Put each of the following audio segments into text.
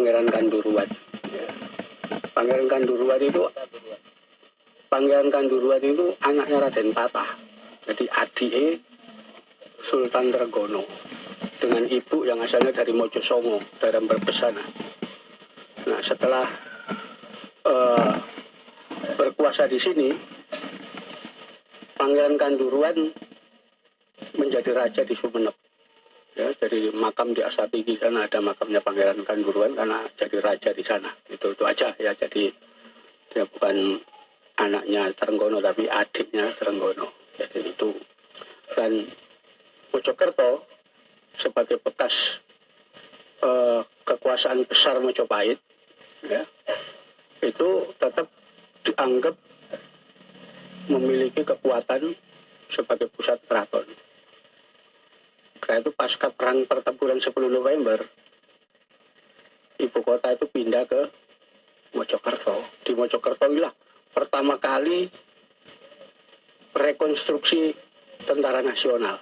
Pangeran Kanduruan. Pangeran Kanduruan itu anaknya Raden Patah. Jadi adike Sultan Trenggono dengan ibu yang asalnya dari Mojosongo, daerah Berbesana. Nah, setelah berkuasa di sini, Pangeran Kanduruan menjadi raja di Sumenep. Ya, dari makam di Astapigi sana ada makamnya Pangeran Kanduruan karena jadi raja di sana. Itu aja ya. Jadi dia bukan anaknya Trenggono tapi adiknya Trenggono. Jadi itu. Dan Mojokerto sebagai bekas kekuasaan besar Majapahit, ya, itu tetap dianggap memiliki kekuatan sebagai pusat keraton. Karena itu pasca perang pertempuran 10 November, ibu kota itu pindah ke Mojokerto. Di Mojokerto inilah pertama kali rekonstruksi tentara nasional,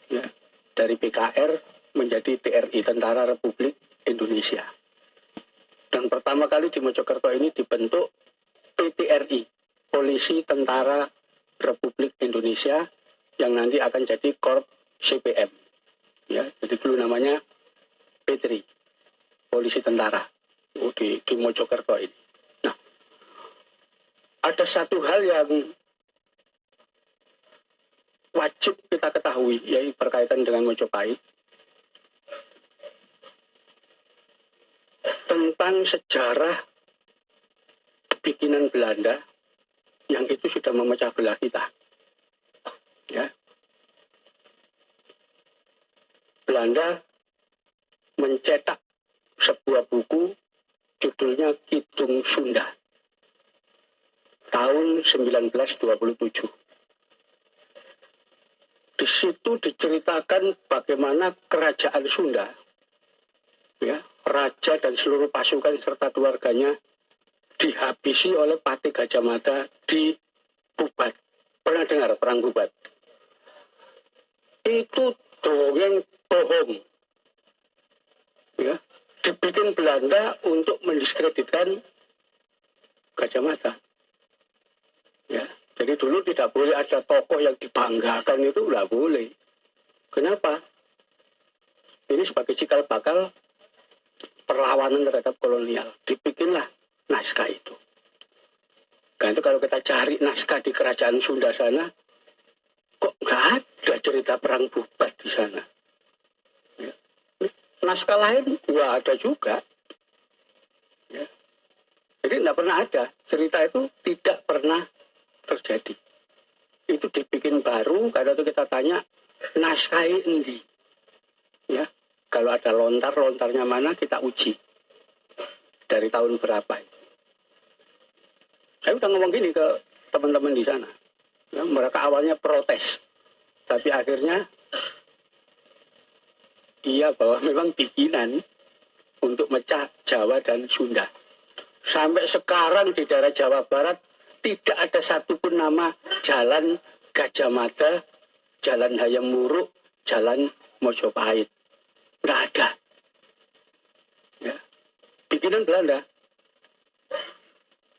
ya, dari PKR menjadi TRI, Tentara Republik Indonesia. Dan pertama kali di Mojokerto ini dibentuk PTRI, Polisi Tentara Republik Indonesia, yang nanti akan jadi Korps CPM. Ya, jadi dulu namanya Petri, Polisi Tentara di Mojokerto ini. Nah, ada satu hal yang wajib kita ketahui, yaitu berkaitan dengan Majapahit, tentang sejarah bikinan Belanda yang itu sudah memecah belah kita. Ya. Belanda mencetak sebuah buku judulnya Kidung Sunda tahun 1927. Di situ diceritakan bagaimana kerajaan Sunda, ya, raja dan seluruh pasukan serta keluarganya dihabisi oleh Patih Gajah Mada di Bubat. Pernah dengar perang Bubat? Itu dongeng bohong, ya, dibikin Belanda untuk mendiskreditkan Gajah Mada. Ya, jadi dulu tidak boleh ada tokoh yang dibanggakan, itu nggak boleh. Kenapa? Ini sebagai cikal bakal perlawanan terhadap kolonial. Dibikinlah naskah itu. Karena itu kalau kita cari naskah di kerajaan Sunda sana, kok nggak ada cerita perang Bubat di sana. Ya. Naskah lain nggak ada juga. Ya. Jadi nggak pernah ada. Cerita itu tidak pernah terjadi. Itu dibikin baru, karena itu kita tanya, naskah endi? Ya. Kalau ada lontarnya mana, kita uji. Dari tahun berapa. Saya udah ngomong gini ke teman-teman di sana. Ya, mereka awalnya protes. Tapi akhirnya, iya bahwa memang bikinan untuk mecah Jawa dan Sunda. Sampai sekarang di daerah Jawa Barat, tidak ada satupun nama Jalan Gajah Mada, Jalan Hayam Wuruk, Jalan Mojopahit. Nggak ada. Ya. Bikinan Belanda.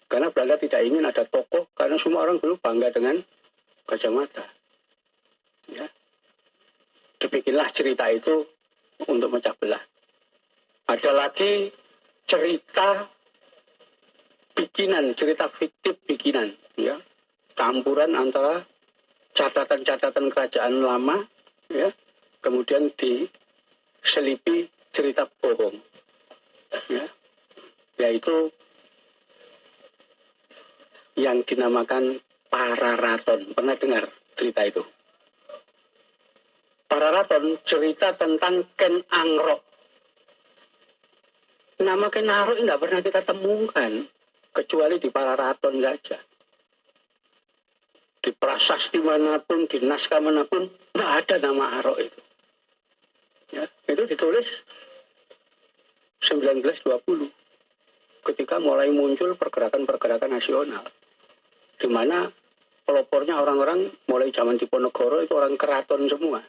Karena Belanda tidak ingin ada tokoh, karena semua orang dulu bangga dengan Gajah Mada. Ya. Dibikinlah cerita itu untuk mecah belah. Ada lagi cerita bikinan, cerita fiktif bikinan, ya, campuran antara catatan-catatan kerajaan lama, ya, kemudian diselipi cerita bohong, ya, yaitu yang dinamakan Pararaton. Pernah dengar cerita itu? Pararaton cerita tentang Ken Angrok. Nama Ken Angrok nggak pernah kita temukan kecuali di Pararaton saja. Di prasasti manapun, di naskah manapun, nggak ada nama Arok itu. Ya, itu ditulis 1920, ketika mulai muncul pergerakan-pergerakan nasional, di mana pelopornya orang-orang mulai zaman Diponegoro itu orang keraton semua.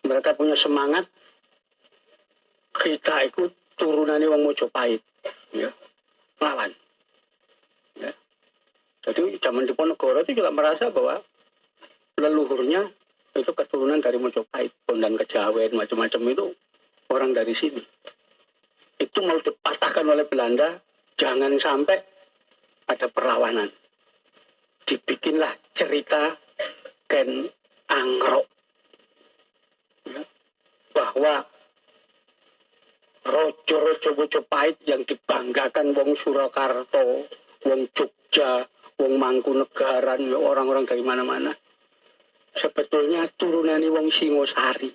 Mereka punya semangat, kita ikut turunannya wong Mojopahit, ya, lawan. Ya. Jadi zaman Diponegoro itu juga merasa bahwa leluhurnya itu keturunan dari Mojopahit, Bondan Kejawen, macam-macam itu orang dari sini. Itu mau dipatahkan oleh Belanda, jangan sampai ada perlawanan. Dibikinlah cerita Ken Angrok, ya, bahwa rojo-rojo Mojopahit yang dibanggakan wong Surakarta, wong Jogja, wong Mangkunegaran, orang-orang dari mana-mana, sebetulnya turunannya wong Singosari.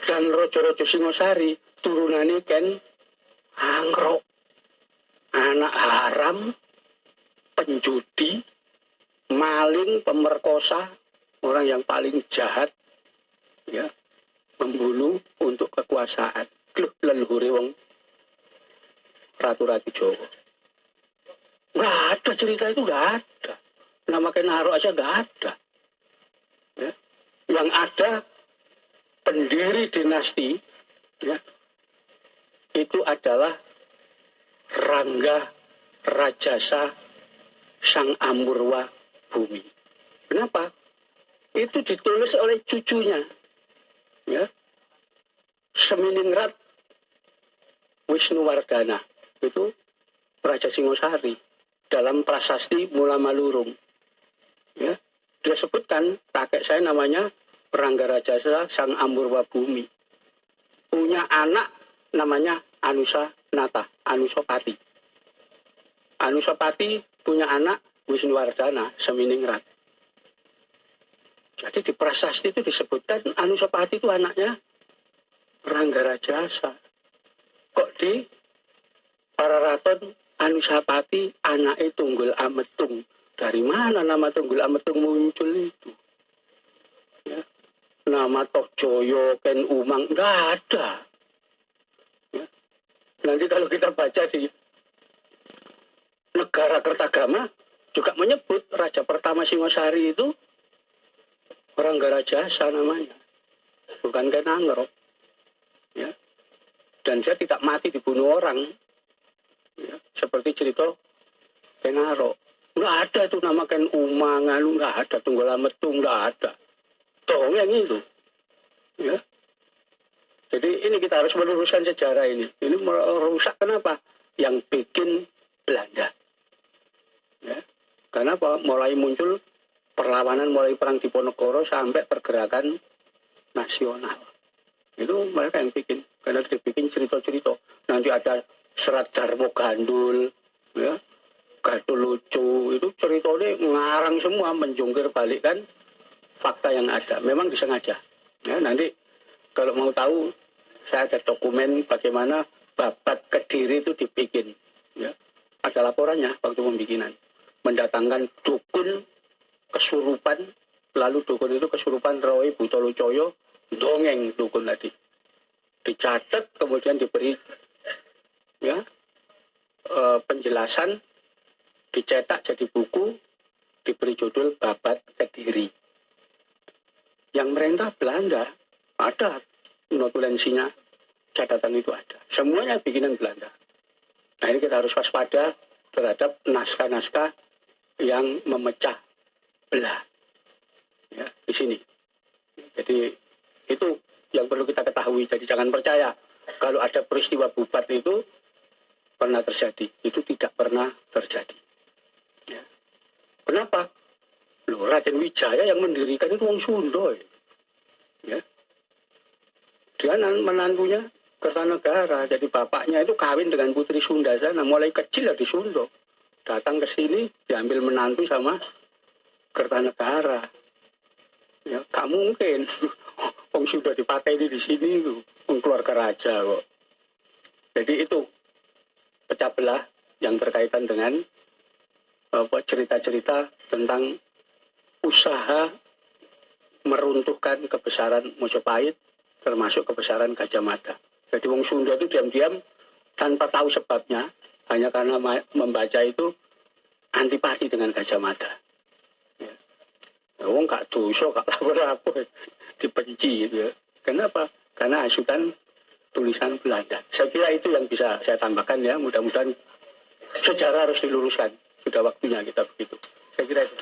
Dan rojo-rojo Singosari turunannya Ken Angrok, anak haram, penjudi, maling, pemerkosa, orang yang paling jahat, ya, membunuh untuk kekuasaan. Leluhur wong ratu-ratu Jawa. Nggak ada cerita itu, nggak ada. Nama Ken Arok aja nggak ada. Ya. Yang ada pendiri dinasti, ya, itu adalah Rangga Rajasa Sang Amurwa Bumi. Kenapa? Itu ditulis oleh cucunya, ya, Seminingrat Wisnuwardana, itu Raja Singosari dalam prasasti Mula Malurung. Ya, dia sebutkan kakek saya namanya Rangga Rajasa Sang Amurwa Bumi, punya anak namanya Anusa Nata, Anusapati. Anusapati punya anak Wisnuwardana, Seminingrat. Jadi di prasasti itu disebutkan Anusapati itu anaknya Rangga Rajasa. Kok di Pararaton Anusapati anaknya Tunggul Ametung. Dari mana nama Tunggul Ametung muncul itu? Ya. Nama Tokjoyo, Ken Umang, nggak ada. Ya. Nanti kalau kita baca di Negara Kertagama juga menyebut raja pertama Singosari itu Rangga Rajasa namanya, bukan Ken Angrok. Ya. Dan dia tidak mati dibunuh orang, ya, seperti cerita Ken Arok. Nggak ada itu nama Ken Umang, nggak ada, Tunggul Ametung, nggak ada. Dongeng itu. Ya. Jadi ini kita harus meluruskan sejarah ini. Ini merusak kenapa? Yang bikin Belanda. Ya. Karena apa? Mulai muncul perlawanan, mulai perang Diponegoro sampai pergerakan nasional. Itu mereka yang bikin. Karena dibikin cerita-cerita. Nanti ada Serat Jarmo Gandul, ya, Gatul Lucu, itu ceritanya ngarang semua, menjungkir balikkan fakta yang ada. Memang disengaja. Ya, nanti kalau mau tahu, saya ada dokumen bagaimana Babat Kediri itu dibikin. Ya. Ada laporannya waktu pembikinan. Mendatangkan dukun kesurupan, lalu dukun itu kesurupan Roy Butolocoyo, dongeng dukun tadi. Dicatat, kemudian diberi, ya, penjelasan, dicetak jadi buku, diberi judul Babat Kediri. Yang merintah Belanda, ada notulensinya, catatan itu ada. Semuanya bikinan Belanda. Nah ini kita harus waspada terhadap naskah-naskah yang memecah belah, ya, di sini. Jadi itu yang perlu kita ketahui. Jadi jangan percaya kalau ada peristiwa Bubat itu pernah terjadi. Itu tidak pernah terjadi. Ya. Kenapa? Loh, Raden Wijaya yang mendirikan itu wong Sunda. Ya. Dia menantunya Kertanegara. Jadi bapaknya itu kawin dengan putri Sunda sana. Mulai kecil ya di Sunda. Datang ke sini diambil menantu sama Kertanegara. Ya, gak mungkin. Wong sudah dipakai di sini itu, keluarga raja kok. Jadi itu pecah belah yang berkaitan dengan cerita-cerita tentang usaha meruntuhkan kebesaran Mojopahit, termasuk kebesaran Gajah Mada. Jadi wong Sunda itu diam-diam tanpa tahu sebabnya, hanya karena membaca itu antipati dengan Gajah Mada. Wong gak dosa, gak lapor-lapor, dibenci gitu ya. Kenapa? Karena hasutan tulisan Belanda. Saya kira itu yang bisa saya tambahkan ya. Mudah-mudahan sejarah harus diluruskan. Sudah waktunya kita begitu. Saya kira itu.